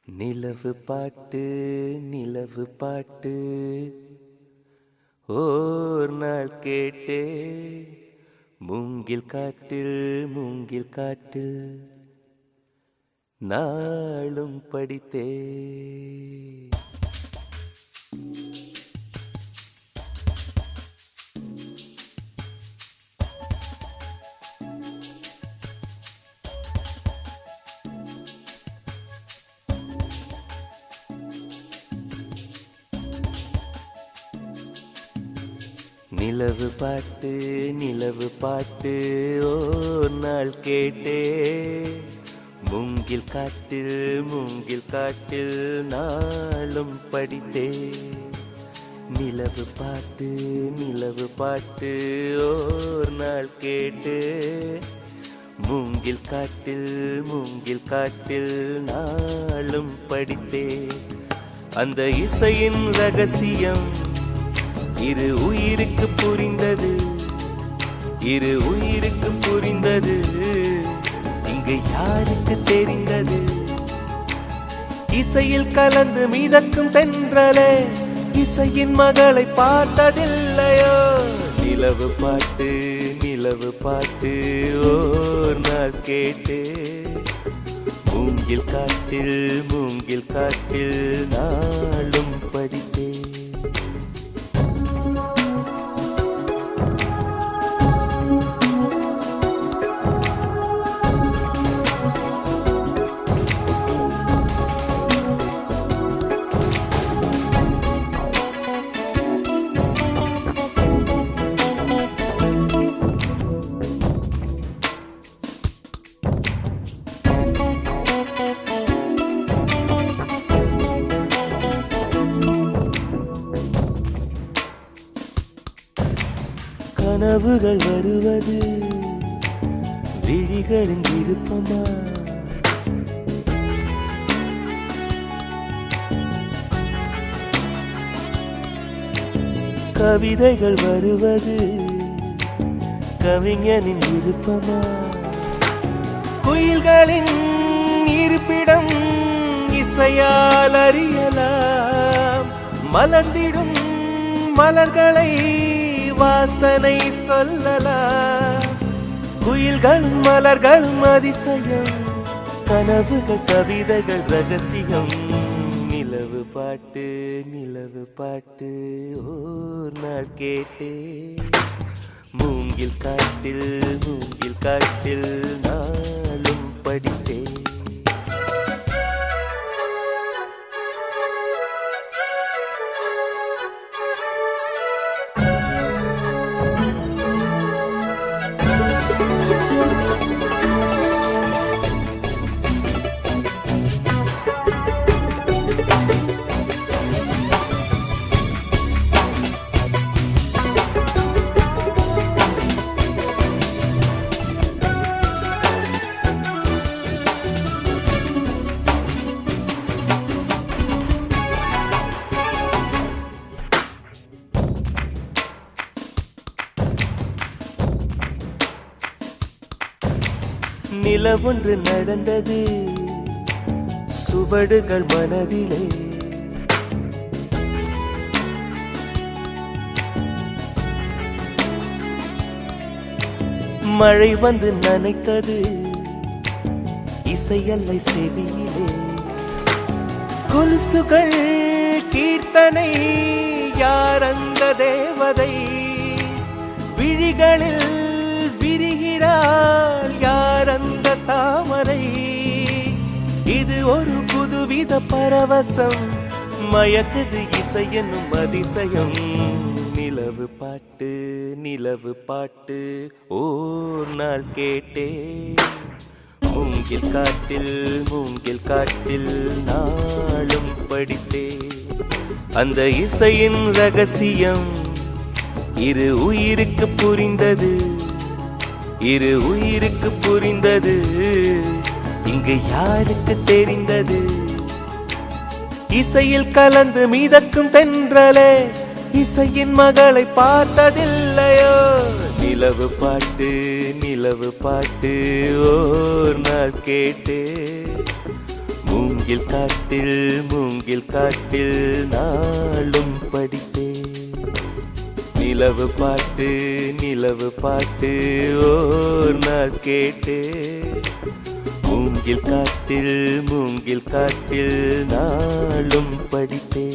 நிலவு பாட்டு நிலவு பாட்டு ஓர் நாள் கேட்டே மூங்கில் காட்டில் நாளும் படித்தே நிலவு பாட்டு ஓர் நாள் கேட்டே மூங்கில் காட்டில் நாளும் படித்தே நிலவு பாட்டு ஓர் நாள் கேட்டே மூங்கில் காட்டில் நாளும் படித்தே அந்த இசையின் ரகசியம் இரு உயிருக்கு புரிந்தது இங்கு யாருக்கு தெரிந்தது இசையில் கலந்து மிதக்கும் தென்றலே இசையின் மகளை பார்த்ததில்லையோ நிலவு பாட்டு ஓர் நாள் கேட்டே மூங்கில் காட்டில் நாளும் படித்தே கனவுகள் வருவது விழிகளின் விருப்பமா கவிதைகள் வருவது கவிஞனின் விருப்பமா குயில்களின் இருப்பிடம் இசையால் அறியலாம் மலர்ந்திடும் மலர்களை வாசனை சொல்லலாம் குயில்களும் மலர்களும் அதிசயம் கனவுகள் கவிதைகள் ரகசியம் நிலவு பாட்டு ஓர் நாள் கேட்டே மூங்கில் காட்டில் நாளும் படித்தே நிலவொன்று நடந்தது சுவடுகள் மனதிலே மழை வந்து நனைத்தது இசையல்லை செவியிலே கொலுசுகள் கீர்த்தனை யார் அந்த தேவதை விழிகளில் விரிகிறாள் யார் அந்த தாமரை இது ஒரு புதுவித பரவசம் மயக்குது இசை என்னும் அதிசயம். நிலவு பாட்டு நிலவு பாட்டு ஓர் நாள் கேட்டே. மூங்கில் காட்டில் நாளும் படித்தே. அந்த இசையின் ரகசியம் இரு உயிருக்கு புரிந்தது, இரு உயிருக்கு புரிந்தது. இங்கு யாருக்கு தெரிந்தது? இசையில் கலந்து மிதக்கும் தென்றலே, இசையின் மகளை பார்த்ததில்லையோ? நிலவு பாட்டு ஓர் நாள் கேட்டே. மூங்கில் காட்டில் நாளும் படித்தே. நிலவு பாட்டு ஓர் நாள் கேட்டே. மூங்கில் காட்டில் நாளும் படித்தே.